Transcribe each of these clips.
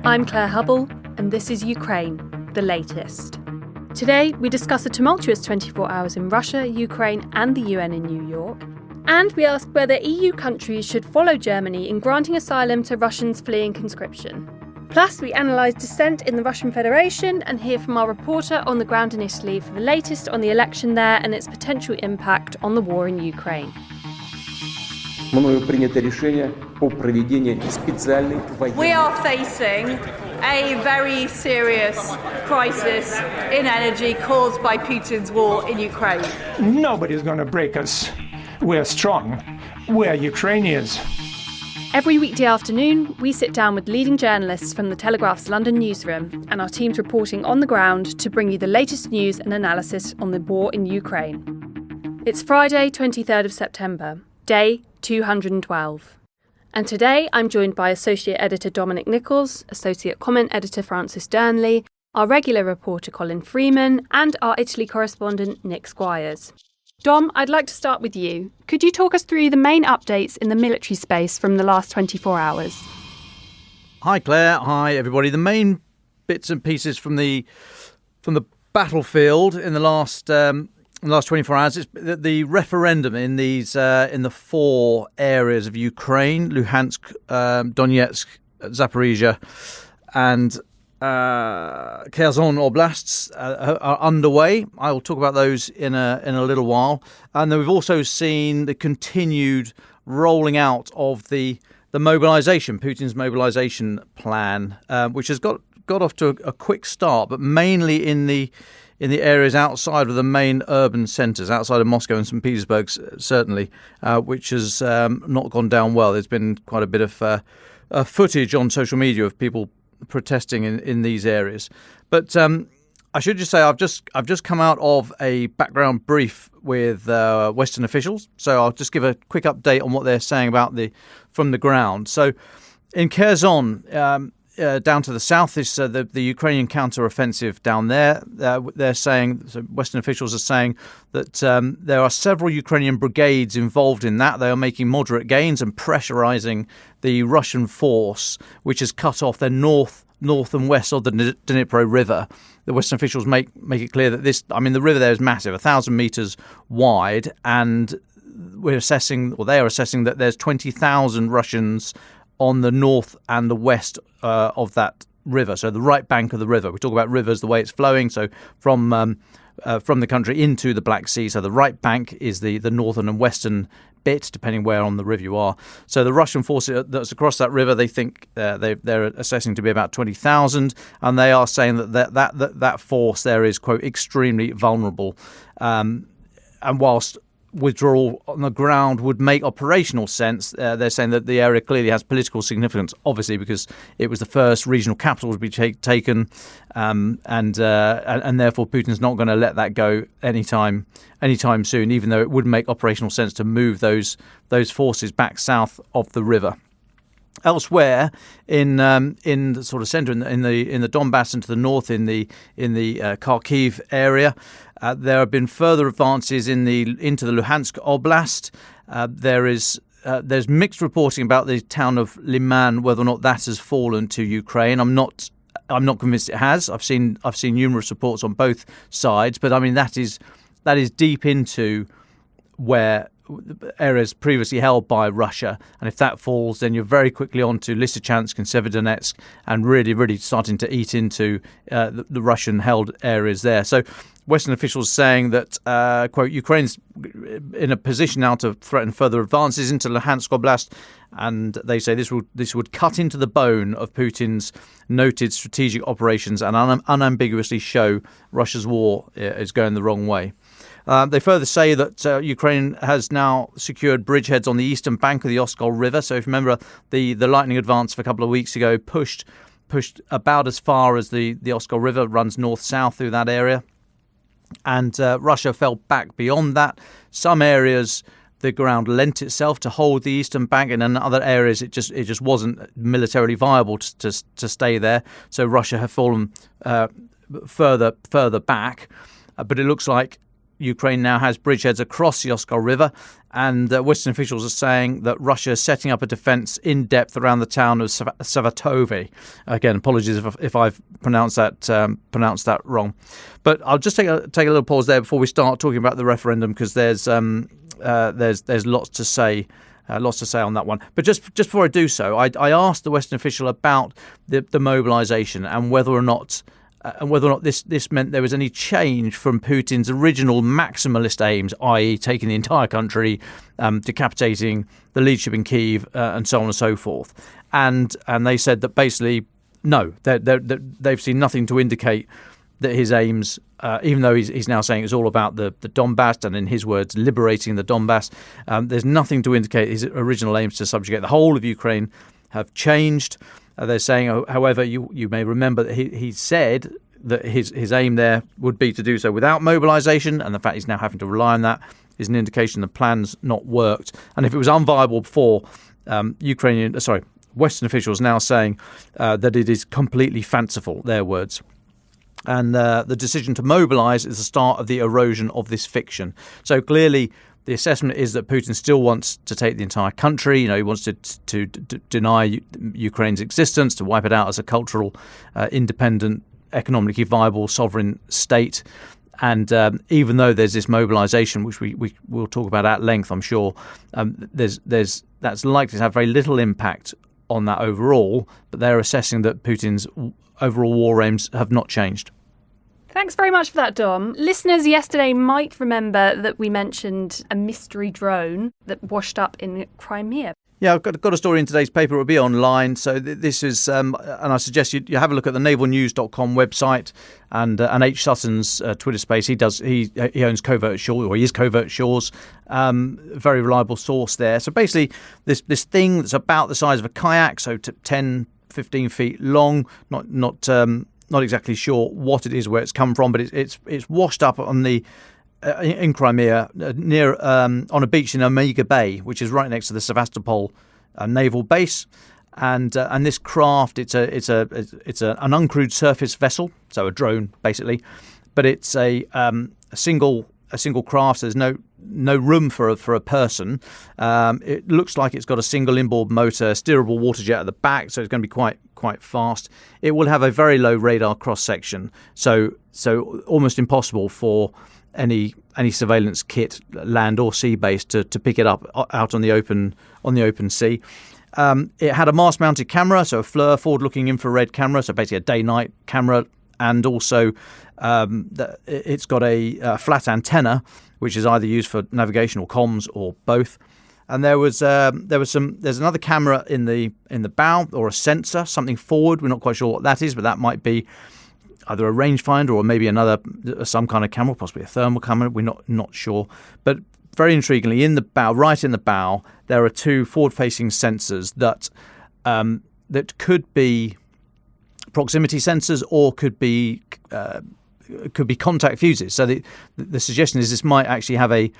I'm Claire Hubble, and this is Ukraine, the latest. Today, we discuss a tumultuous 24 hours in Russia, Ukraine, and the UN in New York. And we ask whether EU countries should follow Germany in granting asylum to Russians fleeing conscription. Plus, we analyse dissent in the Russian Federation and hear from our reporter on the ground in Italy for the latest on the election there and its potential impact on the war in Ukraine. We are facing a very serious crisis in energy caused by Putin's war in Ukraine. Nobody's going to break us. We're strong. We're Ukrainians. Every weekday afternoon, we sit down with leading journalists from the Telegraph's London newsroom and our teams reporting on the ground to bring you the latest news and analysis on the war in Ukraine. It's Friday, 23rd of September, day 212. And today I'm joined by Associate Editor Dominic Nicholls, Associate Comment Editor Francis Durnley, our regular reporter Colin Freeman, and our Italy correspondent Nick Squires. Dom, I'd like to start with you. Could you talk us through the main updates in the military space from the last 24 hours? Hi Claire, hi everybody. The main bits and pieces from the battlefield in the last 24 hours is the referendum in the four areas of Ukraine: Luhansk, Donetsk, Zaporizhia, and Kherson oblasts are underway. I will talk about those in a little while. And then we've also seen the continued rolling out of the mobilisation, Putin's mobilisation plan, which has got off to a quick start, but mainly in the areas outside of the main urban centres, outside of Moscow and St. Petersburg, certainly, which has not gone down well. There's been quite a bit of footage on social media of people protesting in these areas. But I should just say I've just come out of a background brief with Western officials, so I'll just give a quick update on what they're saying about from the ground. So in Kherson, down to the south is the Ukrainian counter-offensive down there. They're saying, so Western officials are saying that there are several Ukrainian brigades involved in that. They are making moderate gains and pressurising the Russian force, which has cut off their north and west of the Dnipro River. The Western officials make it clear that the river there is massive, 1,000 metres wide, and they are assessing that there's 20,000 Russians on the north and the west of that river, so the right bank of the river. We talk about rivers, the way it's flowing, so from the country into the Black Sea. So the right bank is the northern and western bit, depending where on the river you are. So the Russian force that's across that river, they think they're assessing to be about 20,000, and they are saying that force there is, quote, extremely vulnerable. And whilst withdrawal on the ground would make operational sense, they're saying that the area clearly has political significance, obviously because it was the first regional capital to be taken, and therefore Putin's not going to let that go anytime soon, even though it would make operational sense to move those forces back south of the river. Elsewhere, in the sort of centre, in the Donbass and to the north, in the Kharkiv area, there have been further advances into the Luhansk Oblast. There's mixed reporting about the town of Liman, whether or not that has fallen to Ukraine. I'm not convinced it has. I've seen numerous reports on both sides, but I mean that is deep into where areas previously held by Russia, and if that falls, then you're very quickly on to Lysychansk and Severodonetsk, and really starting to eat into the Russian-held areas there. So Western officials saying that, quote, Ukraine's in a position now to threaten further advances into Luhansk Oblast, and they say this would cut into the bone of Putin's noted strategic operations and unambiguously show Russia's war is going the wrong way. They further say that Ukraine has now secured bridgeheads on the eastern bank of the Oskol River. So if you remember, the lightning advance of a couple of weeks ago pushed about as far as the Oskol River runs north-south through that area. And Russia fell back beyond that. Some areas the ground lent itself to hold the eastern bank, and in other areas it just wasn't militarily viable to stay there. So Russia have fallen further back. But it looks like Ukraine now has bridgeheads across the Oskar River, and Western officials are saying that Russia is setting up a defence in depth around the town of Savatove. Again, apologies if I've pronounced that wrong. But I'll just take a little pause there before we start talking about the referendum, because there's lots to say. Lots to say on that one. But just before I do so, I asked the Western official about the mobilisation and whether or not this meant there was any change from Putin's original maximalist aims, i.e. taking the entire country, decapitating the leadership in Kyiv, and so on and so forth. And they said that basically, no, they've seen nothing to indicate that his aims, even though he's now saying it's all about the Donbass, and in his words, liberating the Donbass, there's nothing to indicate his original aims to subjugate the whole of Ukraine have changed. They're saying, however, you may remember that he said that his aim there would be to do so without mobilisation, and the fact he's now having to rely on that is an indication the plan's not worked. And if it was unviable before, Western officials now saying that it is completely fanciful, their words. And the decision to mobilise is the start of the erosion of this fiction. So clearly, the assessment is that Putin still wants to take the entire country. He wants to deny Ukraine's existence, to wipe it out as a cultural, independent, economically viable, sovereign state. And even though there's this mobilisation, which we will talk about at length, I'm sure, that's likely to have very little impact on that overall. But they're assessing that Putin's overall war aims have not changed. Thanks very much for that, Dom. Listeners yesterday might remember that we mentioned a mystery drone that washed up in Crimea. Yeah, I've got a story in today's paper. It will be online. So this is, and I suggest you have a look at the navalnews.com website and H. Sutton's Twitter space. He owns Covert Shores, or he is Covert Shores. Very reliable source there. So basically, this thing that's about the size of a kayak, so 10, 15 feet long, not exactly sure what it is, where it's come from, but it's washed up on in Crimea near on a beach in Omega Bay, which is right next to the Sevastopol naval base. And this craft, it's an uncrewed surface vessel, so a drone basically, but it's a single craft. So there's no room for a person. It looks like it's got a single inboard motor, steerable water jet at the back, so it's going to be quite fast. It will have a very low radar cross section, so almost impossible for any surveillance kit, land or sea based, to pick it up out on the open sea. It had a mast-mounted camera, so a FLIR, forward-looking infrared camera, so basically a day-night camera, and also it's got a flat antenna, which is either used for navigation or comms or both. And there's another camera in the bow, or a sensor, something forward. We're not quite sure what that is, but that might be either a rangefinder or maybe some kind of camera, possibly a thermal camera. We're not sure. But very intriguingly, right in the bow, there are two forward-facing sensors that could be proximity sensors or could be contact fuses. So the suggestion is this might actually have a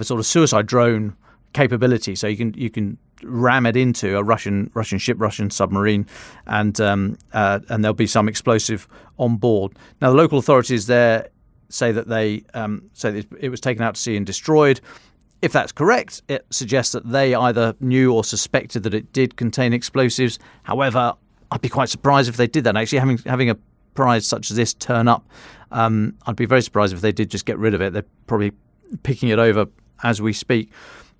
sort of suicide drone capability. So you can ram it into a Russian ship, Russian submarine, and there'll be some explosive on board. Now, the local authorities there say that it was taken out to sea and destroyed. If that's correct, it suggests that they either knew or suspected that it did contain explosives. However, I'd be quite surprised if they did that. Actually, having a prize such as this turn up, I'd be very surprised if they did just get rid of it. They're probably picking it over as we speak.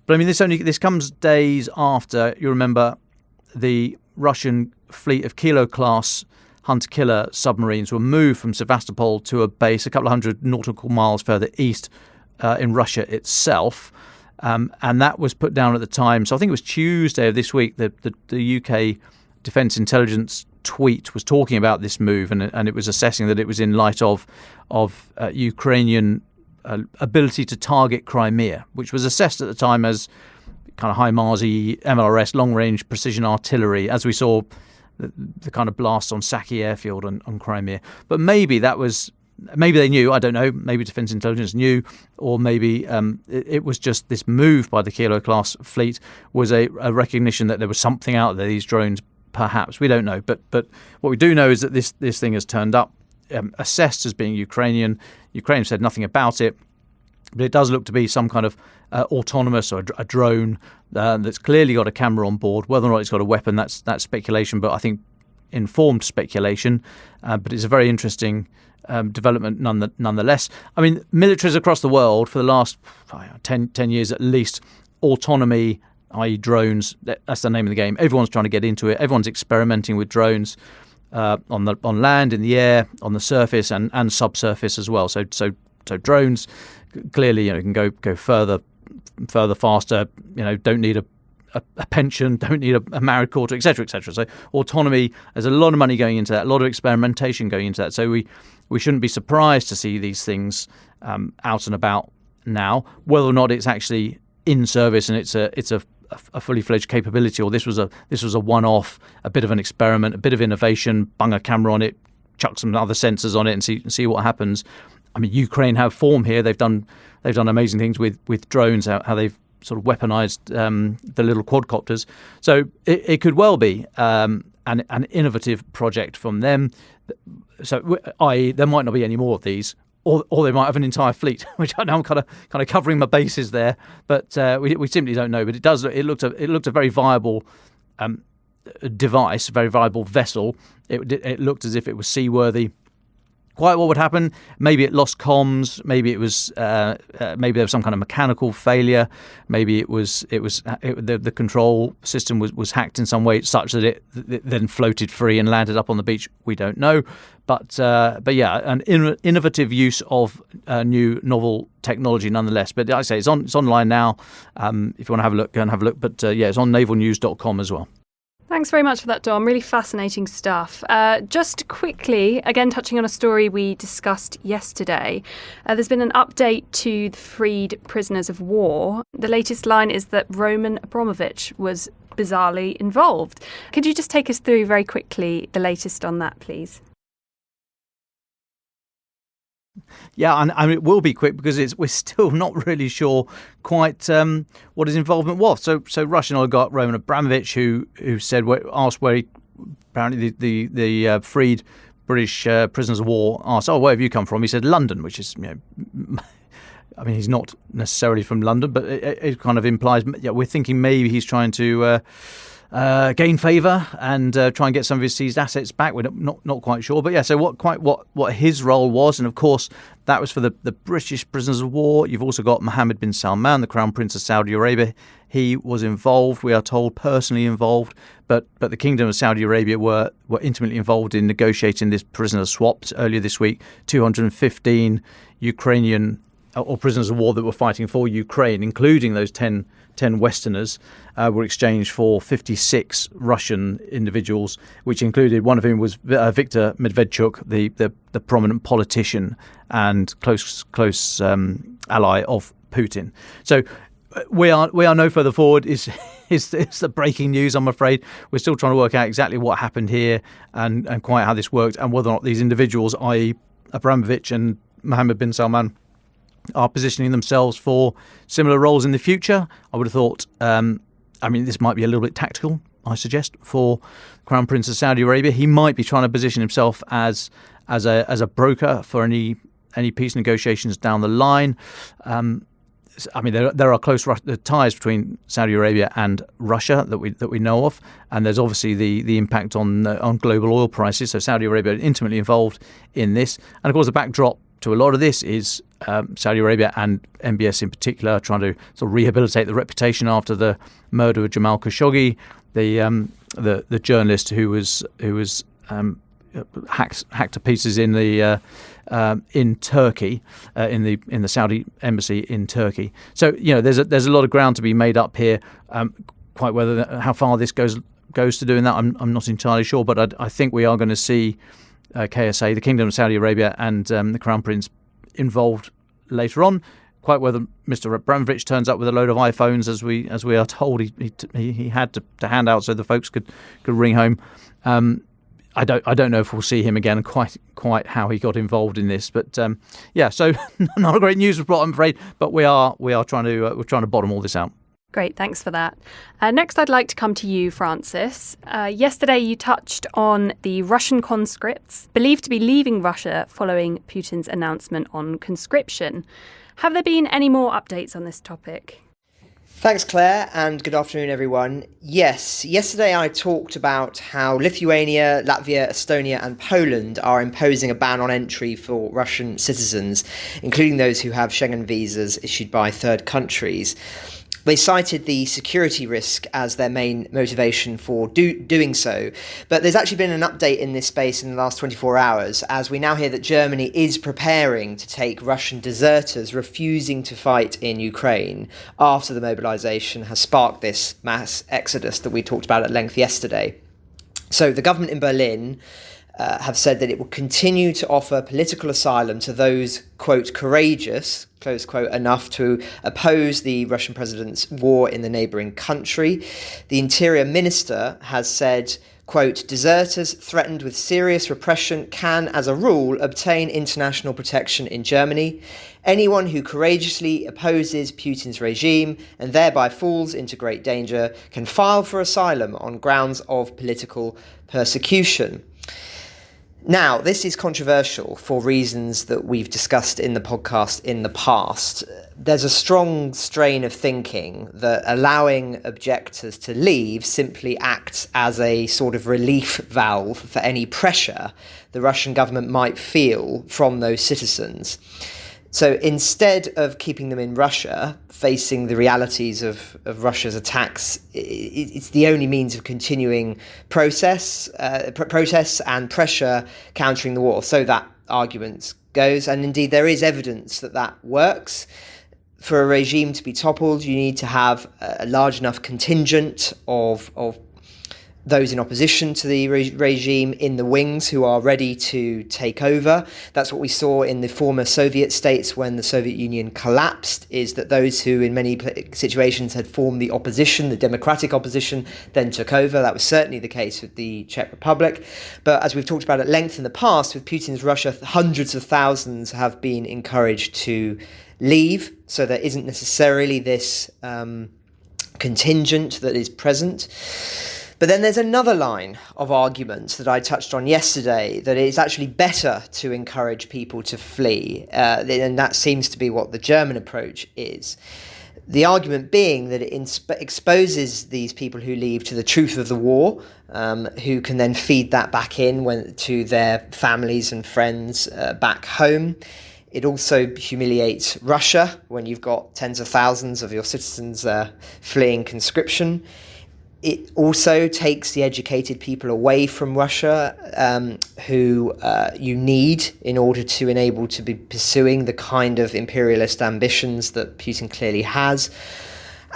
But I mean, this comes days after, you remember, the Russian fleet of Kilo-class hunter-killer submarines were moved from Sevastopol to a base a couple of hundred nautical miles further east in Russia itself. And that was put down at the time. So I think it was Tuesday of this week that the UK Defence Intelligence tweet was talking about this move, and it was assessing that it was in light of Ukrainian ability to target Crimea, which was assessed at the time as kind of HIMARS-y MLRS long-range precision artillery, as we saw the kind of blasts on Saki airfield on Crimea. But maybe they knew, I don't know, maybe Defence Intelligence knew, or maybe it was just this move by the Kilo-class fleet was a recognition that there was something out there, these drones, perhaps. We don't know. But what we do know is that this thing has turned up, assessed as being Ukrainian. Ukraine said nothing about it. But it does look to be some kind of autonomous or a drone that's clearly got a camera on board. Whether or not it's got a weapon, that's speculation, but I think informed speculation. But it's a very interesting development nonetheless. I mean, militaries across the world for the last 10 years at least, autonomy, i.e. drones, that's the name of the game. Everyone's trying to get into it. Everyone's experimenting with drones on land, in the air, on the surface, and subsurface as well. So drones clearly, can go further, faster. Don't need a pension, don't need a married quarter, etc., etc. So autonomy, there's a lot of money going into that, a lot of experimentation going into that. So we shouldn't be surprised to see these things out and about now. Whether or not it's actually in service and it's a fully fledged capability, or this was a one-off, a bit of an experiment, a bit of innovation, bung a camera on it, chuck some other sensors on it, and see what happens. I mean, Ukraine have form here. They've done amazing things with drones. How they've sort of weaponized the little quadcopters. So it could well be an innovative project from them. So, i.e., there might not be any more of these, or they might have an entire fleet. Which I know I'm kind of covering my bases there, but we simply don't know. But it does. It looked a very viable device, a very viable vessel. It looked as if it was seaworthy. Quite what would happen? Maybe it lost comms. Maybe it was. Maybe there was some kind of mechanical failure. Maybe the control system was hacked in some way, such that it then floated free and landed up on the beach. We don't know. But yeah, an innovative use of new novel technology nonetheless. But like I say, it's online now. If you want to have a look, go and have a look. But yeah, it's on navalnews.com as well. Thanks very much for that, Dom. Really fascinating stuff. Just quickly, again, touching on a story we discussed yesterday, there's been an update to the freed prisoners of war. The latest line is that Roman Abramovich was bizarrely involved. Could you just take us through very quickly the latest on that, please? Yeah, and it will be quick because we're still not really sure quite what his involvement was. So Russian oligarch Roman Abramovich, who asked where he, apparently the freed British prisoners of war asked, where have you come from? He said London, which is, I mean, he's not necessarily from London, but it kind of implies, we're thinking maybe he's trying to gain favour and try and get some of his seized assets back. We're not quite sure, but yeah. So what his role was, and of course that was for the British prisoners of war. You've also got Mohammed bin Salman, the Crown Prince of Saudi Arabia. He was involved, we are told, personally involved, but the Kingdom of Saudi Arabia were intimately involved in negotiating this prisoner swaps earlier this week. 215 Ukrainian or prisoners of war that were fighting for Ukraine, including those 10 Westerners, were exchanged for 56 Russian individuals, which included one of whom was Viktor Medvedchuk, the prominent politician and close ally of Putin. So we are no further forward. Is the breaking news? I'm afraid we're still trying to work out exactly what happened here and quite how this worked, and whether or not these individuals, i.e. Abramovich and Mohammed bin Salman, are positioning themselves for similar roles in the future. I would have thought, this might be a little bit tactical, I suggest, for Crown Prince of Saudi Arabia. He might be trying to position himself as a broker for any peace negotiations down the line. There are close ties between Saudi Arabia and Russia that we know of, and there's obviously the impact on global oil prices. So Saudi Arabia is intimately involved in this, and of course the backdrop to a lot of this is Saudi Arabia and MBS in particular trying to sort of rehabilitate the reputation after the murder of Jamal Khashoggi, the journalist who was hacked to pieces in Turkey, in the Saudi embassy in Turkey. So there's a lot of ground to be made up here. Quite how far this goes to doing that, I'm not entirely sure, but I think we are going to see KSA, the Kingdom of Saudi Arabia, and the Crown Prince involved later on. Quite whether Mr. Abramovich turns up with a load of iPhones, as we are told he had to hand out so the folks could ring home. I don't know if we'll see him again, quite how he got involved in this, but so not a great news report, I'm afraid. But we're trying to bottom all this out. Great, thanks for that. Next, I'd like to come to you, Francis. Yesterday, you touched on the Russian conscripts believed to be leaving Russia following Putin's announcement on conscription. Have there been any more updates on this topic? Thanks, Claire, and good afternoon, everyone. Yes, yesterday I talked about how Lithuania, Latvia, Estonia and Poland are imposing a ban on entry for Russian citizens, including those who have Schengen visas issued by third countries. They cited the security risk as their main motivation for doing so. But there's actually been an update in this space in the last 24 hours, as we now hear that Germany is preparing to take Russian deserters refusing to fight in Ukraine after the mobilisation has sparked this mass exodus that we talked about at length yesterday. So the government in Berlin have said that it will continue to offer political asylum to those, quote, courageous, close quote, enough to oppose the Russian president's war in the neighbouring country. The Interior Minister has said, quote, deserters threatened with serious repression can, as a rule, obtain international protection in Germany. Anyone who courageously opposes Putin's regime and thereby falls into great danger can file for asylum on grounds of political persecution. Now, this is controversial for reasons that we've discussed in the podcast in the past. There's a strong strain of thinking that allowing objectors to leave simply acts as a sort of relief valve for any pressure the Russian government might feel from those citizens. So instead of keeping them in Russia, facing the realities of Russia's attacks, it's the only means of continuing protests and pressure countering the war. So that argument goes. And indeed, there is evidence that that works. For a regime to be toppled, you need to have a large enough contingent of those in opposition to the regime in the wings who are ready to take over. That's what we saw in the former Soviet states when the Soviet Union collapsed, is that those who in many situations had formed the opposition, the democratic opposition, then took over. That was certainly the case with the Czech Republic. But as we've talked about at length in the past, with Putin's Russia, hundreds of thousands have been encouraged to leave. So there isn't necessarily this contingent that is present. But then there's another line of arguments that I touched on yesterday, that it's actually better to encourage people to flee, and that seems to be what the German approach is. The argument being that it exposes these people who leave to the truth of the war, who can then feed that back in to their families and friends back home. It also humiliates Russia when you've got tens of thousands of your citizens fleeing conscription. It also takes the educated people away from Russia, who you need in order to enable to be pursuing the kind of imperialist ambitions that Putin clearly has.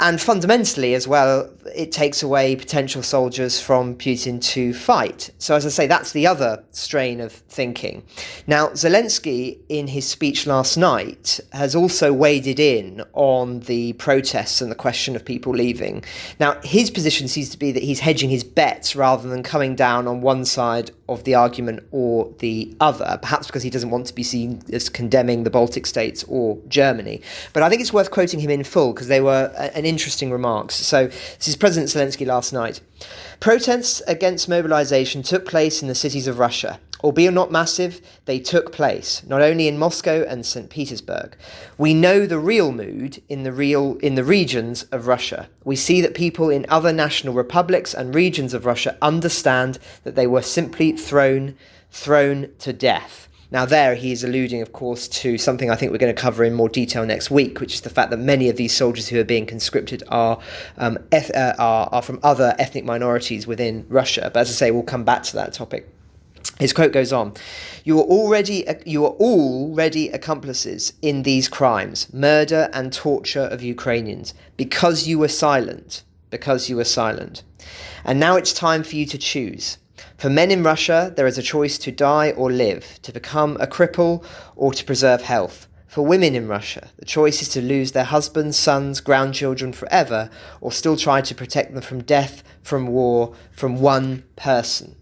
And fundamentally as well, it takes away potential soldiers from Putin to fight. So as I say, that's the other strain of thinking. Now, Zelensky, in his speech last night, has also waded in on the protests and the question of people leaving. Now, his position seems to be that he's hedging his bets rather than coming down on one side of the argument or the other, perhaps because he doesn't want to be seen as condemning the Baltic states or Germany. But I think it's worth quoting him in full because they were an interesting remarks. So this is President Zelensky last night. Protests against mobilization took place in the cities of Russia. Albeit not massive, they took place, not only in Moscow and St. Petersburg. We know the real mood in the regions of Russia. We see that people in other national republics and regions of Russia understand that they were simply thrown to death. Now there he is alluding, of course, to something I think we're going to cover in more detail next week, which is the fact that many of these soldiers who are being conscripted are from other ethnic minorities within Russia. But as I say, we'll come back to that topic. His quote goes on, you are already accomplices in these crimes, murder and torture of Ukrainians, because you were silent. And now it's time for you to choose. For men in Russia, there is a choice to die or live, to become a cripple or to preserve health. For women in Russia, the choice is to lose their husbands, sons, grandchildren forever, or still try to protect them from death, from war, from one person.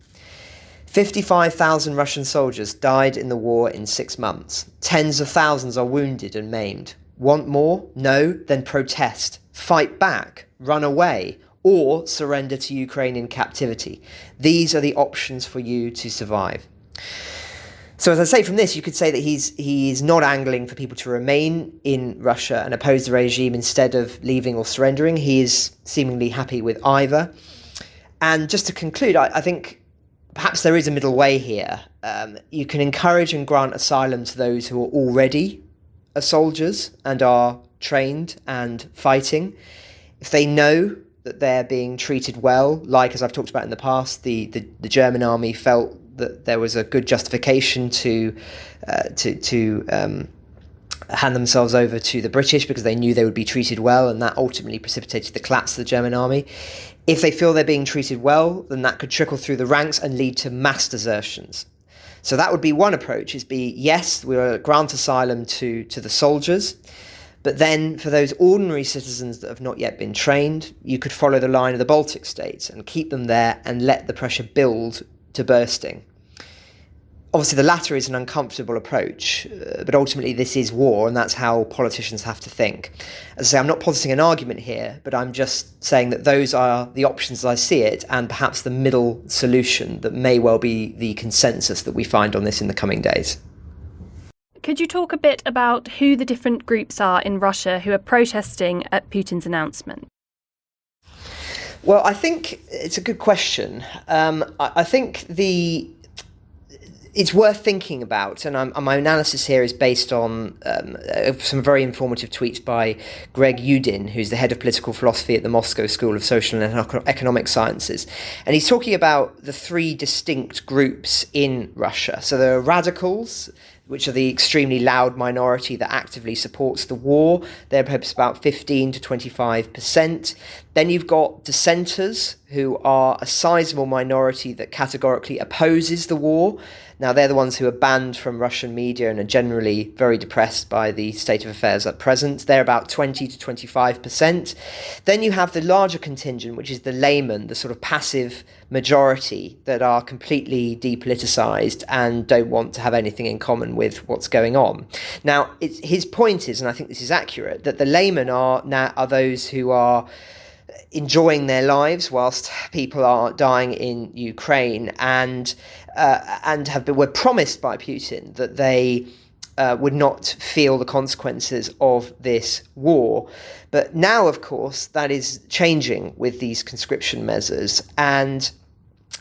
55,000 Russian soldiers died in the war in 6 months. Tens of thousands are wounded and maimed. Want more? No? Then protest. fight back, run away, or surrender to Ukraine in captivity. These are the options for you to survive. So as I say from this, you could say that he's not angling for people to remain in Russia and oppose the regime instead of leaving or surrendering. He is seemingly happy with either. And just to conclude, I think perhaps there is a middle way here. You can encourage and grant asylum to those who are already soldiers and are trained and fighting. If they know that they're being treated well, like as I've talked about in the past, the German army felt that there was a good justification to hand themselves over to the British because they knew they would be treated well, and that ultimately precipitated the collapse of the German army. If they feel they're being treated well, then that could trickle through the ranks and lead to mass desertions. So that would be one approach, yes, we will grant asylum to the soldiers, but then for those ordinary citizens that have not yet been trained, you could follow the line of the Baltic states and keep them there and let the pressure build to bursting. Obviously, the latter is an uncomfortable approach, but ultimately this is war, and that's how politicians have to think. As I say, I'm not positing an argument here, but I'm just saying that those are the options as I see it, and perhaps the middle solution that may well be the consensus that we find on this in the coming days. Could you talk a bit about who the different groups are in Russia who are protesting at Putin's announcement? Well, I think it's a good question. I think it's worth thinking about, and my analysis here is based on some very informative tweets by Greg Yudin, who's the head of political philosophy at the Moscow School of Social and Economic Sciences. And he's talking about the three distinct groups in Russia. So there are radicals, which are the extremely loud minority that actively supports the war. They're perhaps about 15 to 25%. Then you've got dissenters, who are a sizable minority that categorically opposes the war. Now, they're the ones who are banned from Russian media and are generally very depressed by the state of affairs at present. They're about 20 to 25%. Then you have the larger contingent, which is the laymen, the sort of passive majority that are completely depoliticized and don't want to have anything in common with what's going on. Now, his point is, and I think this is accurate, that the laymen are those who are enjoying their lives whilst people are dying in Ukraine, and were promised by Putin that they would not feel the consequences of this war. But now, of course, that is changing with these conscription measures, and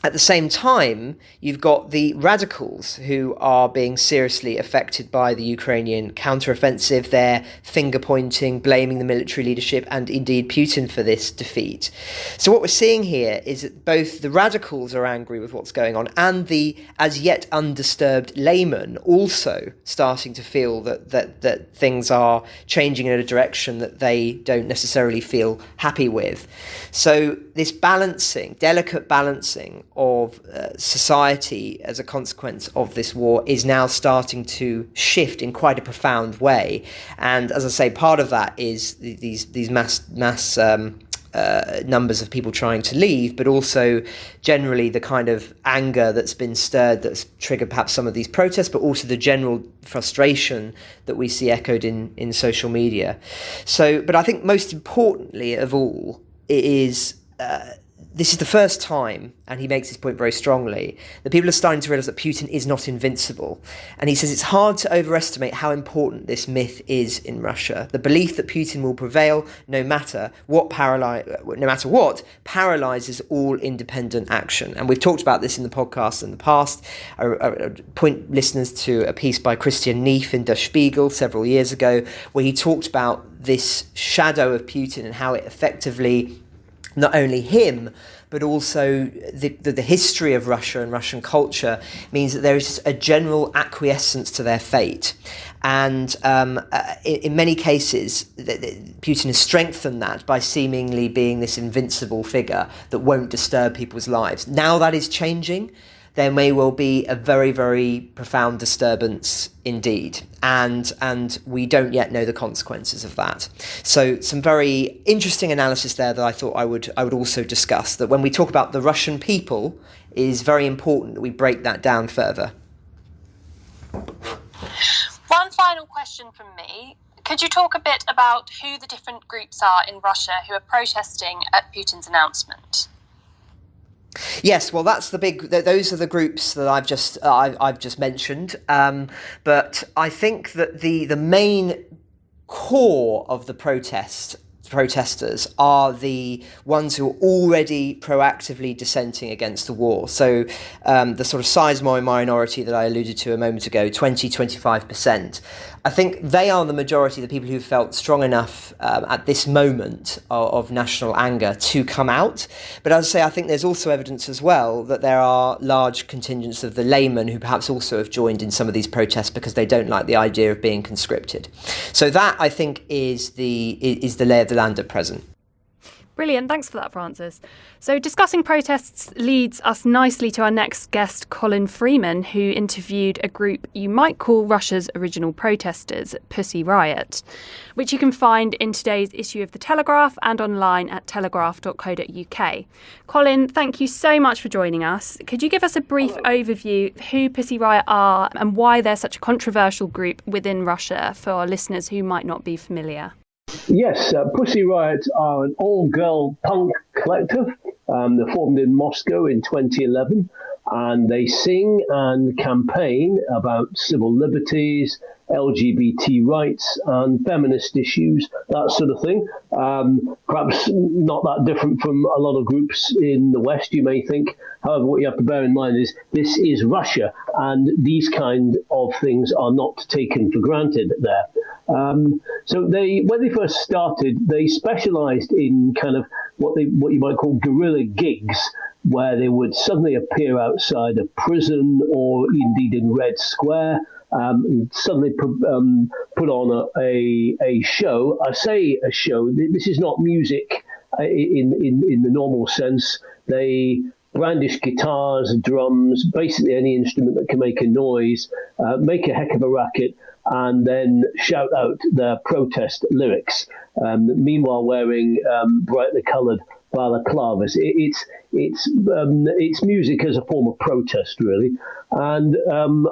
at the same time, you've got the radicals who are being seriously affected by the Ukrainian counteroffensive. They're finger-pointing, blaming the military leadership and indeed Putin for this defeat. So what we're seeing here is that both the radicals are angry with what's going on and the as yet undisturbed laymen also starting to feel that things are changing in a direction that they don't necessarily feel happy with. So this delicate balancing of society as a consequence of this war is now starting to shift in quite a profound way. And as I say, part of that is these mass numbers of people trying to leave, but also generally the kind of anger that's been stirred that's triggered perhaps some of these protests, but also the general frustration that we see echoed in social media. So, but I think most importantly of all, it is this is the first time, and he makes this point very strongly, that people are starting to realise that Putin is not invincible. And he says it's hard to overestimate how important this myth is in Russia. The belief that Putin will prevail no matter what paralyses all independent action. And we've talked about this in the podcast in the past. I point listeners to a piece by Christian Neef in Der Spiegel several years ago, where he talked about this shadow of Putin and how it effectively not only him, but also the history of Russia and Russian culture means that there is just a general acquiescence to their fate. And in many cases, Putin has strengthened that by seemingly being this invincible figure that won't disturb people's lives. Now that is changing. There may well be a very, very profound disturbance indeed, and we don't yet know the consequences of that. So some very interesting analysis there that I thought I would also discuss, that when we talk about the Russian people, it is very important that we break that down further. One final question from me. Could you talk a bit about who the different groups are in Russia who are protesting at Putin's announcement? Yes, well, that's the big. Those are the groups that I've just mentioned. But I think that the main core of the protesters are the ones who are already proactively dissenting against the war. So the sort of sizable minority that I alluded to a moment ago, 20-25%. I think they are the majority of the people who felt strong enough at this moment of national anger to come out. But as I say, I think there's also evidence as well that there are large contingents of the laymen who perhaps also have joined in some of these protests because they don't like the idea of being conscripted. So that, I think, is the lay of the land at present. Brilliant, thanks for that, Francis. So discussing protests leads us nicely to our next guest, Colin Freeman, who interviewed a group you might call Russia's original protesters, Pussy Riot, which you can find in today's issue of The Telegraph and online at telegraph.co.uk. Colin, thank you so much for joining us. Could you give us a brief overview of who Pussy Riot are and why they're such a controversial group within Russia for our listeners who might not be familiar? Yes, Pussy Riot are an all-girl punk collective. They formed in Moscow in 2011, and they sing and campaign about civil liberties, LGBT rights, and feminist issues, that sort of thing. Perhaps not that different from a lot of groups in the West, you may think. However, what you have to bear in mind is this is Russia, and these kind of things are not taken for granted there. So when they first started, they specialised in kind of what you might call guerrilla gigs, where they would suddenly appear outside a prison or indeed in Red Square, and suddenly put on a show. I say a show. This is not music in the normal sense. They brandish guitars, drums, basically any instrument that can make a noise, make a heck of a racket, and then shout out their protest lyrics. Meanwhile, wearing brightly coloured balaclavas. It's music as a form of protest, really. And from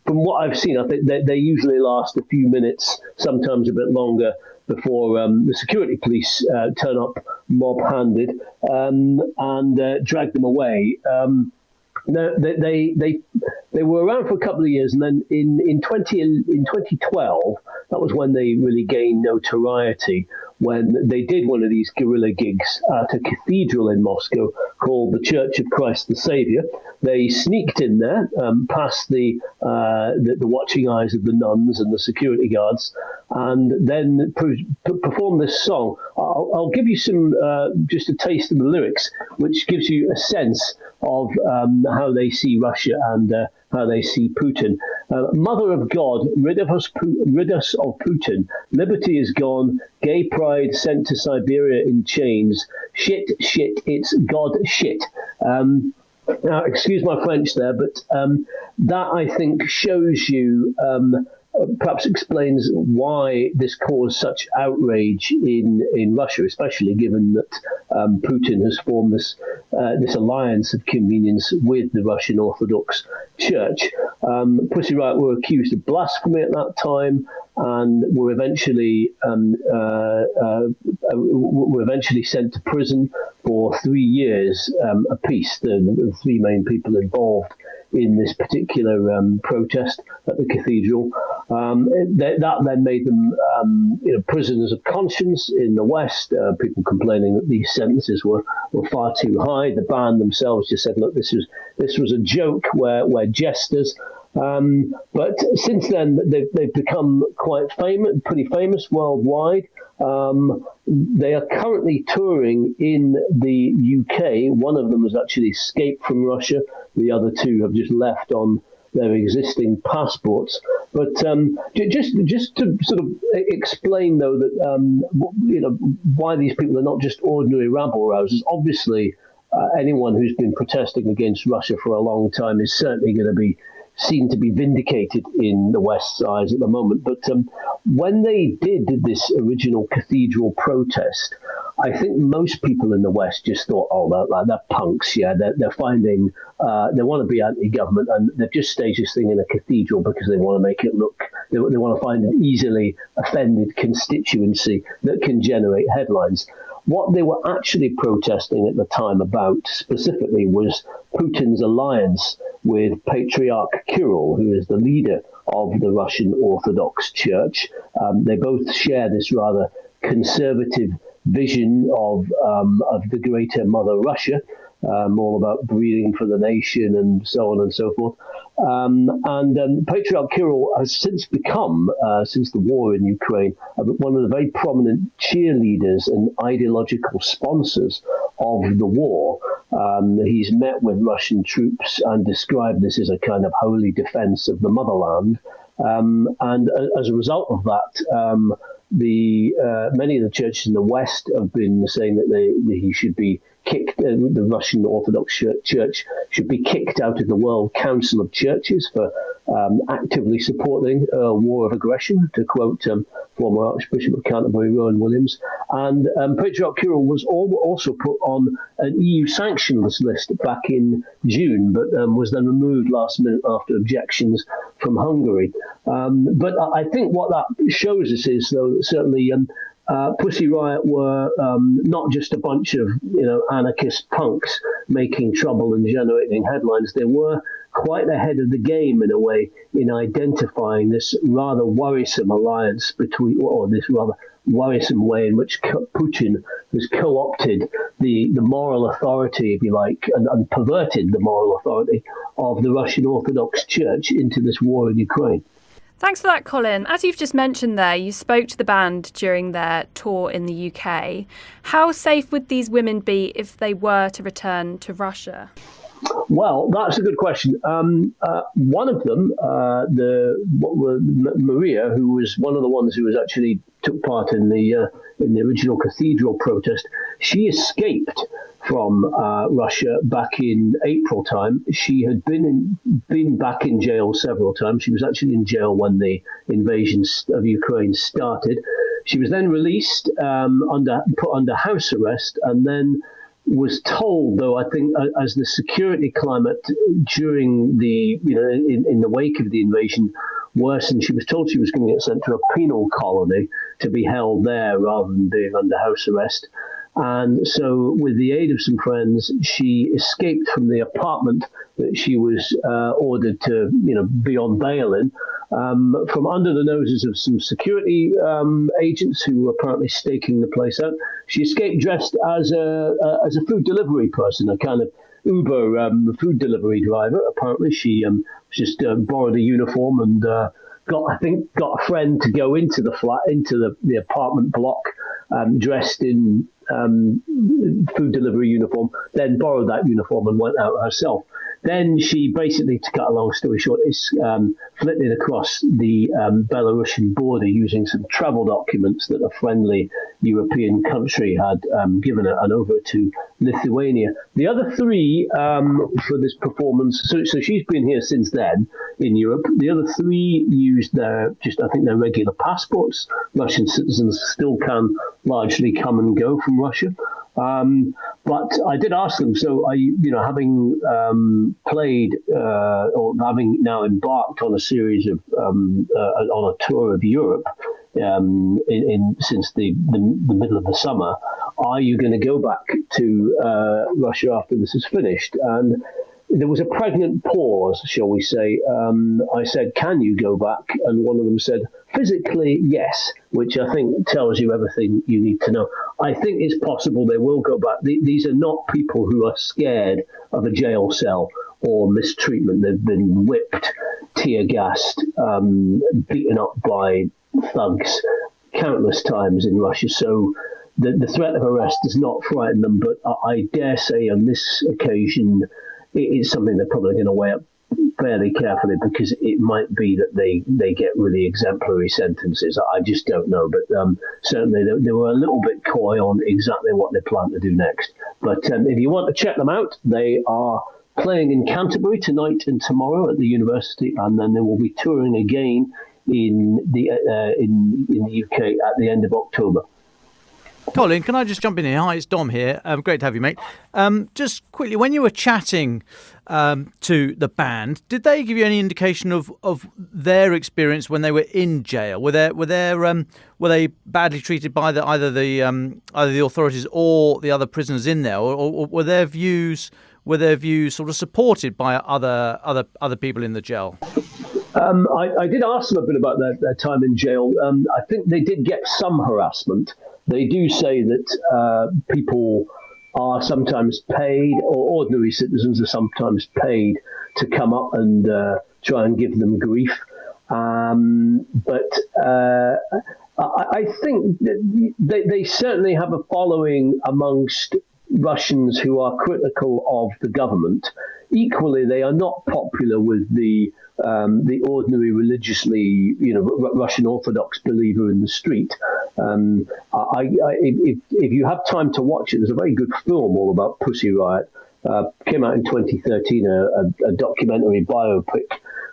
what I've seen, I think they usually last a few minutes, sometimes a bit longer, before the security police turn up mob-handed and drag them away. They were around for a couple of years, and then in 2012, that was when they really gained notoriety, when they did one of these guerrilla gigs at a cathedral in Moscow called the Church of Christ the Saviour. They sneaked in there, past the watching eyes of the nuns and the security guards, and then performed this song. I'll give you some just a taste of the lyrics, which gives you a sense of how they see Russia and how they see Putin. Mother of God, rid us of Putin. Liberty is gone. Gay pride sent to Siberia in chains. Shit, it's God shit. Now, excuse my French there, but that, I think, shows you, perhaps explains why this caused such outrage in Russia, especially given that Putin has formed this alliance of convenience with the Russian Orthodox Church. Pussy Riot were accused of blasphemy at that time, and were eventually sent to prison for 3 years apiece. The three main people involved in this particular protest at the cathedral. That then made them prisoners of conscience in the West, people complaining that these sentences were far too high. The band themselves just said, look, this was a joke, we're jesters. But since then, they've become quite famous, pretty famous worldwide. They are currently touring in the UK. One of them has actually escaped from Russia. The other two have just left on their existing passports. But just to sort of explain, though, that why these people are not just ordinary rabble rousers. Obviously, anyone who's been protesting against Russia for a long time is certainly going to be seen to be vindicated in the West's eyes at the moment. But when they did this original cathedral protest, I think most people in the West just thought, oh, they're punks, yeah, they're finding, they want to be anti-government, and they've just staged this thing in a cathedral because they want to make it look They want to find an easily offended constituency that can generate headlines. What they were actually protesting at the time about specifically was Putin's alliance with Patriarch Kirill, who is the leader of the Russian Orthodox Church. They both share this rather conservative vision of the greater Mother Russia, all about breeding for the nation and so on and so forth. Patriarch Kirill has since become, since the war in Ukraine, one of the very prominent cheerleaders and ideological sponsors of the war. He's met with Russian troops and described this as a kind of holy defense of the motherland. And as a result of that, many of the churches in the West have been saying that he should be kicked. The Russian Orthodox Church should be kicked out of the World Council of Churches for actively supporting a war of aggression, to quote former Archbishop of Canterbury, Rowan Williams. And Patriarch Kirill was also put on an EU sanctions list back in June, but was then removed last minute after objections from Hungary. But I think what that shows us is, though, certainly Pussy Riot were not just a bunch of anarchist punks making trouble and generating headlines. They were quite ahead of the game in a way in identifying this rather worrisome alliance between, or this rather worrisome way in which Putin has co-opted the moral authority, if you like, and perverted the moral authority of the Russian Orthodox Church into this war in Ukraine. Thanks for that, Colin. As you've just mentioned there, you spoke to the band during their tour in the UK. How safe would these women be if they were to return to Russia? Well, that's a good question. One of them, Maria, who was one of the ones who actually took part in the original cathedral protest, she escaped from Russia back in April time. She had been back in jail several times. She was actually in jail when the invasion of Ukraine started. She was then released, put under house arrest, and then was told, though, I think, as the security climate during in the wake of the invasion worsened, she was told she was going to get sent to a penal colony to be held there rather than being under house arrest. And so, with the aid of some friends, she escaped from the apartment that she was ordered to, be on bail in, from under the noses of some security agents who were apparently staking the place out. She escaped dressed as a food delivery person, a kind of Uber food delivery driver. Apparently, she just borrowed a uniform and got a friend to go into the flat, into the apartment block, dressed in food delivery uniform, then borrowed that uniform and went out herself. Then she basically, to cut a long story short, flitted across the Belarusian border using some travel documents that a friendly European country had given her, and over to Lithuania. The other three for this performance, so she's been here since then in Europe. The other three used their regular passports. Russian citizens still can largely come and go from Russia. But I did ask them, so are you, having played or having now embarked on a series of on a tour of Europe since the middle of the summer, are you going to go back to Russia after this is finished? And there was a pregnant pause, shall we say. I said, can you go back? And one of them said, physically, yes, which I think tells you everything you need to know. I think it's possible they will go back. These are not people who are scared of a jail cell or mistreatment. They've been whipped, tear-gassed, beaten up by thugs countless times in Russia. So the threat of arrest does not frighten them. But I dare say on this occasion, it's something they're probably going to weigh up fairly carefully, because it might be that they get really exemplary sentences. I just don't know. But certainly they were a little bit coy on exactly what they plan to do next. But if you want to check them out, they are playing in Canterbury tonight and tomorrow at the university, and then they will be touring again in the UK at the end of October. Colin, can I just jump in here? Hi, it's Dom here. Great to have you, mate. Just quickly, when you were chatting to the band, did they give you any indication of their experience when they were in jail? Were they badly treated by either the authorities or the other prisoners in there, or were their views sort of supported by other people in the jail? I did ask them a bit about their time in jail. I think they did get some harassment. They do say that people are sometimes paid, or ordinary citizens are sometimes paid to come up and try and give them grief. But I think that they certainly have a following amongst Russians who are critical of the government. Equally, they are not popular with the ordinary religiously, Russian Orthodox believer in the street. If you have time to watch it, there's a very good film all about Pussy Riot. Came out in 2013, a documentary biopic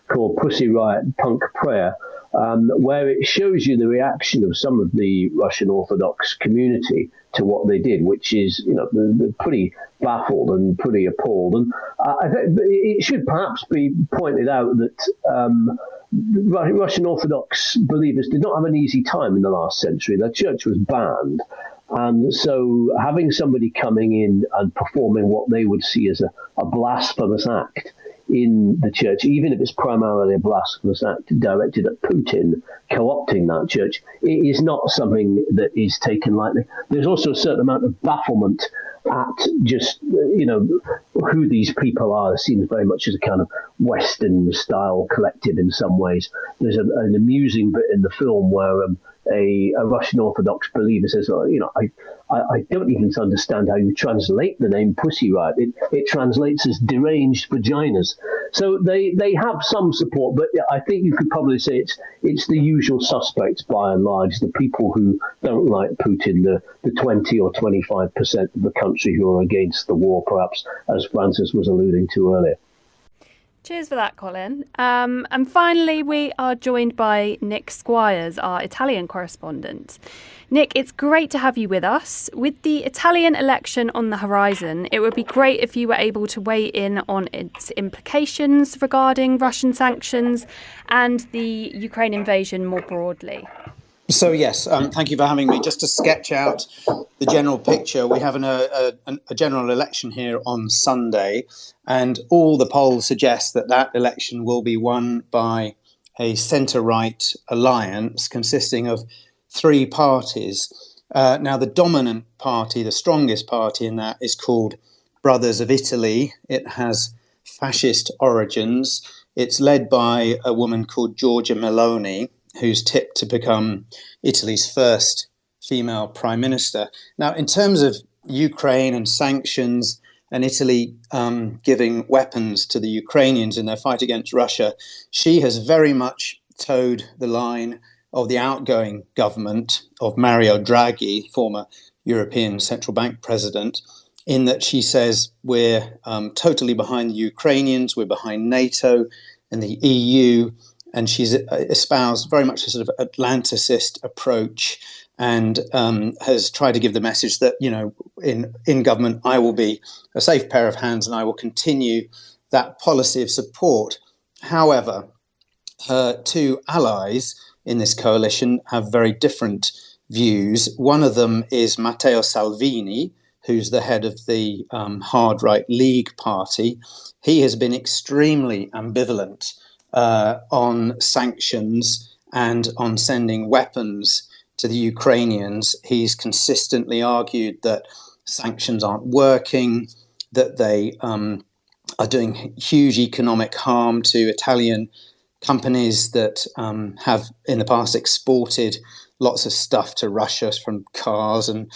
called Pussy Riot Punk Prayer, where it shows you the reaction of some of the Russian Orthodox community to what they did, which is, they're pretty baffled and pretty appalled. And I think it should perhaps be pointed out that Russian Orthodox believers did not have an easy time in the last century. Their church was banned. And so having somebody coming in and performing what they would see as a blasphemous act in the church, even if it's primarily a blasphemous act directed at Putin, co-opting that church, it is not something that is taken lightly. There's also a certain amount of bafflement at just, who these people are. It seems very much as a kind of Western-style collective in some ways. There's an amusing bit in the film where a Russian Orthodox believer says, I don't even understand how you translate the name Pussy Riot. It translates as deranged vaginas. So they have some support, but I think you could probably say it's the usual suspects by and large, the people who don't like Putin, the 20 or 25% of the country who are against the war, perhaps, as Francis was alluding to earlier. Cheers for that, Colin. And finally, we are joined by Nick Squires, our Italian correspondent. Nick, it's great to have you with us. With the Italian election on the horizon, it would be great if you were able to weigh in on its implications regarding Russian sanctions and the Ukraine invasion more broadly. So, yes, thank you for having me. Just to sketch out the general picture, we have a general election here on Sunday, and all the polls suggest that election will be won by a centre-right alliance consisting of three parties. Now, the dominant party, the strongest party in that, is called Brothers of Italy. It has fascist origins. It's led by a woman called Giorgia Meloni, who's tipped to become Italy's first female prime minister. Now, in terms of Ukraine and sanctions and Italy giving weapons to the Ukrainians in their fight against Russia, she has very much towed the line of the outgoing government of Mario Draghi, former European Central Bank president, in that she says we're totally behind the Ukrainians, we're behind NATO and the EU, and she's espoused very much a sort of Atlanticist approach and has tried to give the message that, in government, I will be a safe pair of hands and I will continue that policy of support. However, her two allies in this coalition have very different views. One of them is Matteo Salvini, who's the head of the hard right League party. He has been extremely ambivalent on sanctions and on sending weapons to the Ukrainians. He's consistently argued that sanctions aren't working, that they are doing huge economic harm to Italian companies that have in the past exported lots of stuff to Russia, from cars and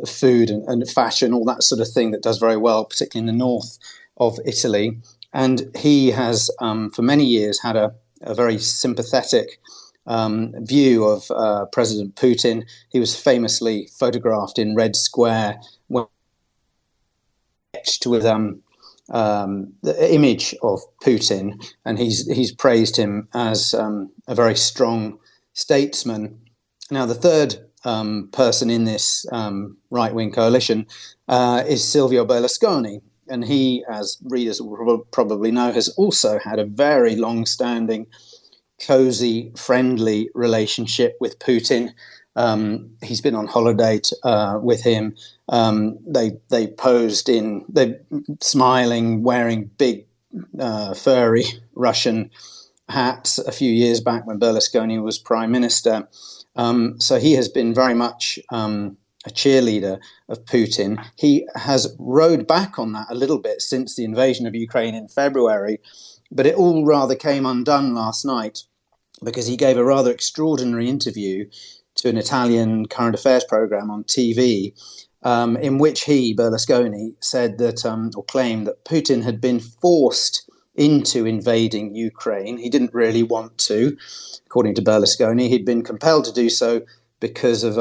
food and fashion, all that sort of thing that does very well, particularly in the north of Italy. And he has, for many years, had a very sympathetic view of President Putin. He was famously photographed in Red Square with the image of Putin, and he's praised him as a very strong statesman. Now, the third person in this right-wing coalition is Silvio Berlusconi. And he, as readers will probably know, has also had a very long-standing, cozy, friendly relationship with Putin. He's been on holiday with him. They posed they smiling, wearing big, furry Russian hats a few years back when Berlusconi was prime minister. So he has been very much a cheerleader of Putin. He has rode back on that a little bit since the invasion of Ukraine in February, but it all rather came undone last night because he gave a rather extraordinary interview to an Italian current affairs program on TV, in which he, Berlusconi, said that, or claimed that Putin had been forced into invading Ukraine. He didn't really want to, according to Berlusconi. He'd been compelled to do so because of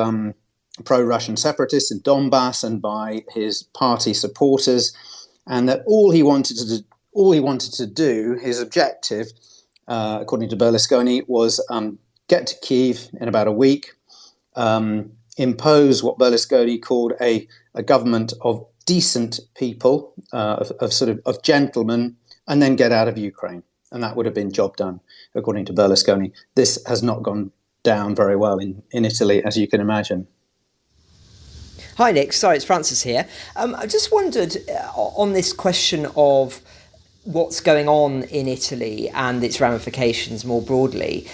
pro-Russian separatists in Donbass and by his party supporters, and that all he wanted to do, his objective, according to Berlusconi, was get to Kyiv in about a week, impose what Berlusconi called a government of decent people, of gentlemen, and then get out of Ukraine. And that would have been job done, according to Berlusconi. This has not gone down very well in Italy, as you can imagine. Hi, Nick. Sorry, it's Francis here. I just wondered on this question of what's going on in Italy and its ramifications more broadly.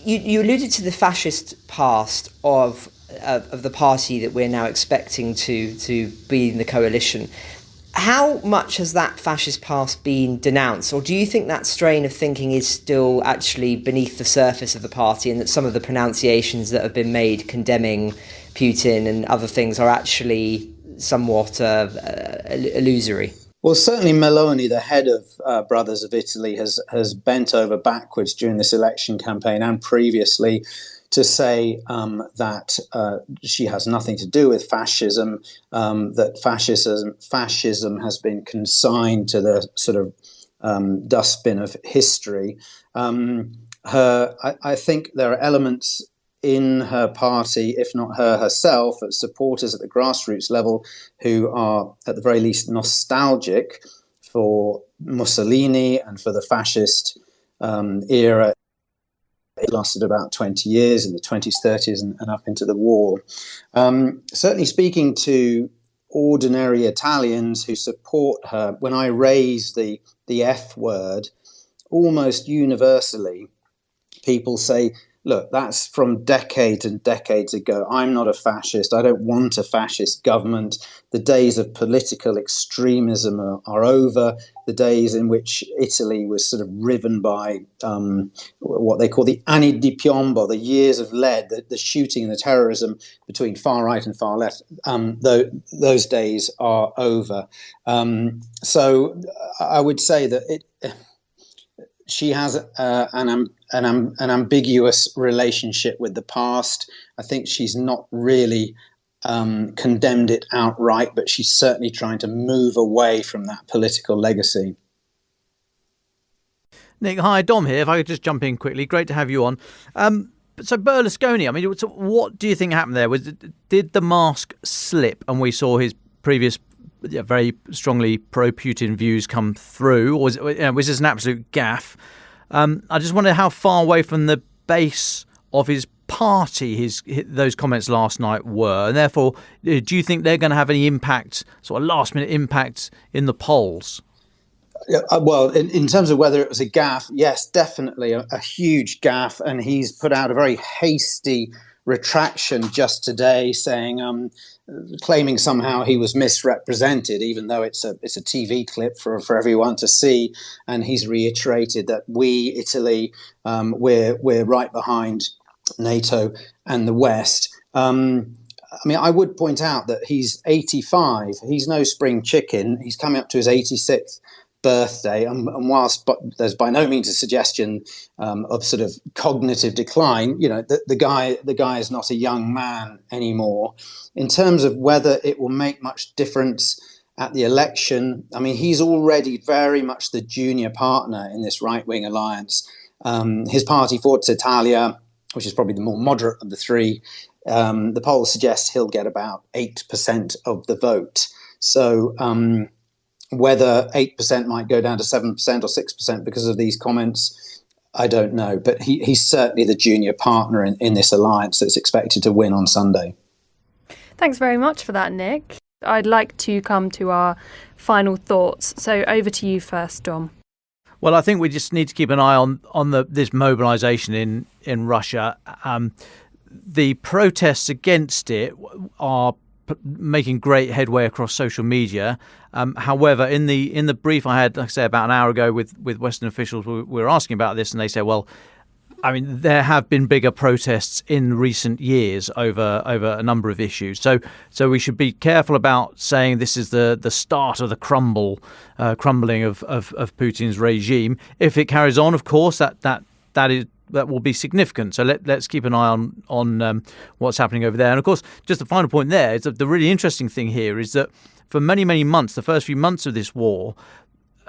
You alluded to the fascist past of the party that we're now expecting to be in the coalition. How much has that fascist past been denounced? Or do you think that strain of thinking is still actually beneath the surface of the party, and that some of the pronunciations that have been made condemning Putin and other things are actually somewhat illusory? Well, certainly Meloni, the head of Brothers of Italy, has bent over backwards during this election campaign and previously to say that she has nothing to do with fascism, that fascism has been consigned to the sort of dustbin of history. I think there are elements in her party, if not her herself, supporters at the grassroots level who are at the very least nostalgic for Mussolini and for the fascist era. It lasted about 20 years in the 20s, 30s and up into the war. Certainly speaking to ordinary Italians who support her, when I raise the F word, almost universally, people say, look, that's from decades and decades ago. I'm not a fascist. I don't want a fascist government. The days of political extremism are over. The days in which Italy was sort of riven by what they call the anni di piombo, the years of lead, the shooting and the terrorism between far right and far left. Those days are over. So I would say that she has an ambiguous relationship with the past. I think she's not really condemned it outright, but she's certainly trying to move away from that political legacy. Nick, hi, Dom here. If I could just jump in quickly. Great to have you on. So Berlusconi, I mean, what do you think happened there? Did the mask slip and we saw his previous very strongly pro-Putin views come through, or was this an absolute gaffe? I just wonder how far away from the base of his party those comments last night were, and therefore, do you think they're going to have any impact, sort of last-minute impact in the polls? Well, in terms of whether it was a gaffe, yes, definitely a huge gaffe, and he's put out a very hasty retraction just today, claiming somehow he was misrepresented, even though it's a TV clip for everyone to see. And he's reiterated that we, Italy, we're right behind NATO and the West. I mean, I would point out that he's 85. He's no spring chicken. He's coming up to his 86th birthday, and whilst there's by no means a suggestion of sort of cognitive decline, you know, the guy is not a young man anymore. In terms of whether it will make much difference at the election, I mean, he's already very much the junior partner in this right-wing alliance. His party, Forza Italia, which is probably the more moderate of the three, The poll suggests he'll get about 8% of the vote. So whether 8% might go down to 7% or 6% because of these comments, I don't know. But he's certainly the junior partner in this alliance that's expected to win on Sunday. Thanks very much for that, Nick. I'd like to come to our final thoughts. So over to you first, Dom. Well, I think we just need to keep an eye on this mobilisation in Russia. The protests against it are making great headway across social media. However, in the brief I had, like I say, about an hour ago with Western officials, we were asking about this, and they said, well, I mean, there have been bigger protests in recent years over a number of issues. So we should be careful about saying this is the start of the crumbling of Putin's regime. If it carries on, of course, that will be significant. So let's keep an eye on what's happening over there. And of course, just the final point there is that the really interesting thing here is that for many, many months, the first few months of this war,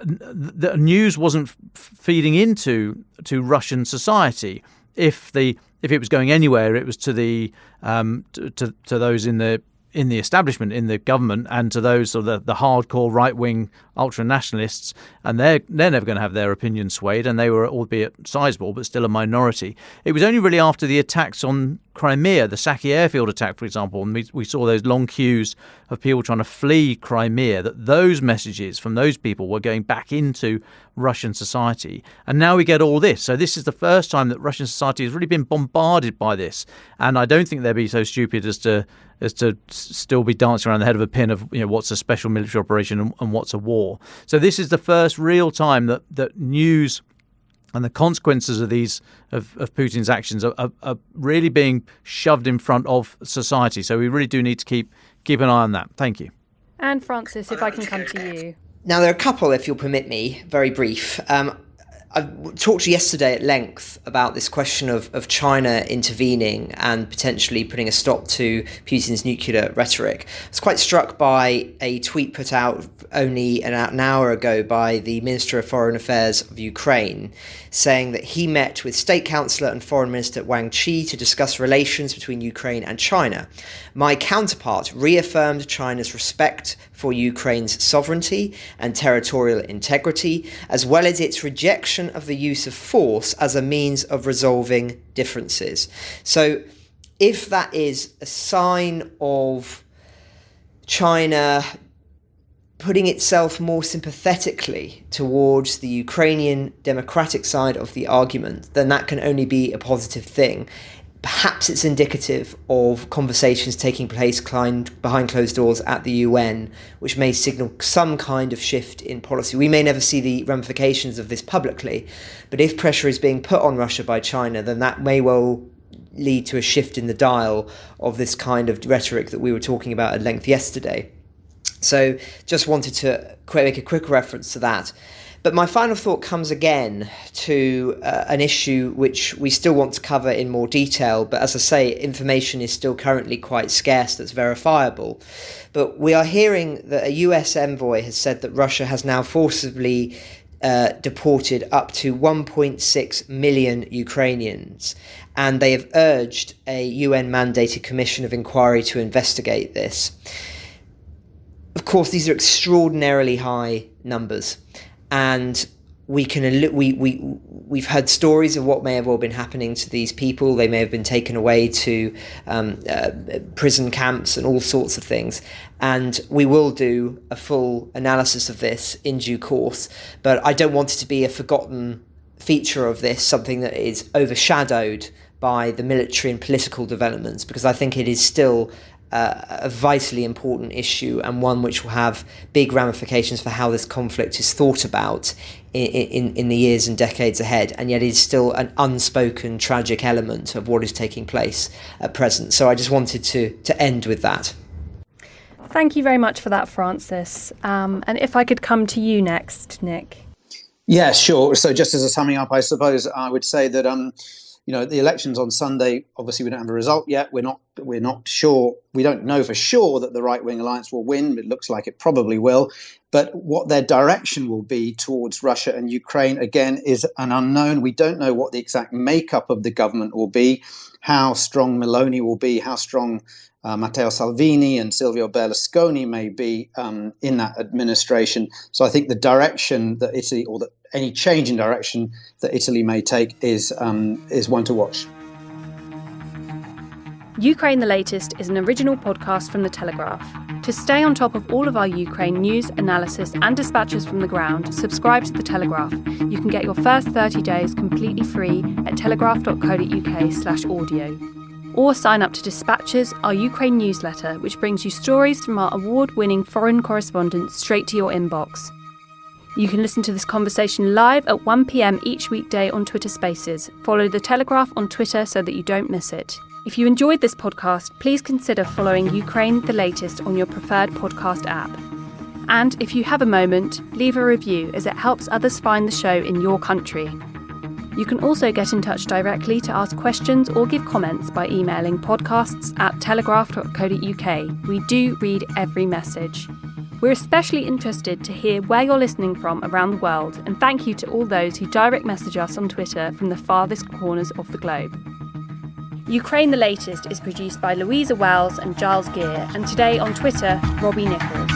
the news wasn't feeding into Russian society. If it was going anywhere, it was to the to those in the establishment, in the government, and to those sort of the hardcore right-wing ultra-nationalists, and they're never going to have their opinion swayed, and they were, albeit sizable, but still a minority. It was only really after the attacks on Crimea, the Saki airfield attack, for example, and we saw those long queues of people trying to flee Crimea, that those messages from those people were going back into Russian society. And now we get all this. So this is the first time that Russian society has really been bombarded by this. And I don't think they'd be so stupid as to still be dancing around the head of a pin of what's a special military operation and what's a war. So this is the first real time that news and the consequences of these of Putin's actions are really being shoved in front of society. So we really do need to keep an eye on that. Thank you. And Francis, if I can come to you. Now, there are a couple, if you'll permit me, very brief. I talked yesterday at length about this question of China intervening and potentially putting a stop to Putin's nuclear rhetoric. I was quite struck by a tweet put out only an hour ago by the Minister of Foreign Affairs of Ukraine, saying that he met with State Councillor and Foreign Minister Wang Qi to discuss relations between Ukraine and China. My counterpart reaffirmed China's respect for Ukraine's sovereignty and territorial integrity, as well as its rejection of the use of force as a means of resolving differences. So if that is a sign of China putting itself more sympathetically towards the Ukrainian democratic side of the argument, then that can only be a positive thing. Perhaps it's indicative of conversations taking place behind closed doors at the UN, which may signal some kind of shift in policy. We may never see the ramifications of this publicly, but if pressure is being put on Russia by China, then that may well lead to a shift in the dial of this kind of rhetoric that we were talking about at length yesterday. So just wanted to make a quick reference to that. But my final thought comes again to an issue which we still want to cover in more detail. But as I say, information is still currently quite scarce that's verifiable. But we are hearing that a US envoy has said that Russia has now forcibly deported up to 1.6 million Ukrainians. And they have urged a UN-mandated commission of inquiry to investigate this. Of course, these are extraordinarily high numbers. And we've heard stories of what may have all been happening to these people. They may have been taken away to prison camps and all sorts of things. And we will do a full analysis of this in due course. But I don't want it to be a forgotten feature of this, something that is overshadowed by the military and political developments, because I think it is still a vitally important issue, and one which will have big ramifications for how this conflict is thought about in the years and decades ahead, and yet is still an unspoken tragic element of what is taking place at present. So I just wanted to end with that. Thank you very much for that, Francis. And if I could come to you next, Nick. Yeah, sure. So just as a summing up, I suppose I would say that The elections on Sunday, obviously we don't have a result yet. We're not sure. We don't know for sure that the right-wing alliance will win. It looks like it probably will. But what their direction will be towards Russia and Ukraine, again, is an unknown. We don't know what the exact makeup of the government will be, how strong Meloni will be, how strong Matteo Salvini and Silvio Berlusconi may be in that administration. So I think the direction that Italy, or that any change in direction that Italy may take, is one to watch. Ukraine the Latest is an original podcast from The Telegraph. To stay on top of all of our Ukraine news, analysis and dispatches from the ground, subscribe to The Telegraph. You can get your first 30 days completely free at telegraph.co.uk/audio. Or sign up to Dispatches, our Ukraine newsletter, which brings you stories from our award-winning foreign correspondents straight to your inbox. You can listen to this conversation live at 1 p.m. each weekday on Twitter Spaces. Follow The Telegraph on Twitter so that you don't miss it. If you enjoyed this podcast, please consider following Ukraine the Latest on your preferred podcast app. And if you have a moment, leave a review as it helps others find the show in your country. You can also get in touch directly to ask questions or give comments by emailing podcasts@telegraph.co.uk. We do read every message. We're especially interested to hear where you're listening from around the world, and thank you to all those who direct message us on Twitter from the farthest corners of the globe. Ukraine the Latest is produced by Louisa Wells and Giles Gear, and today on Twitter, Robbie Nichols.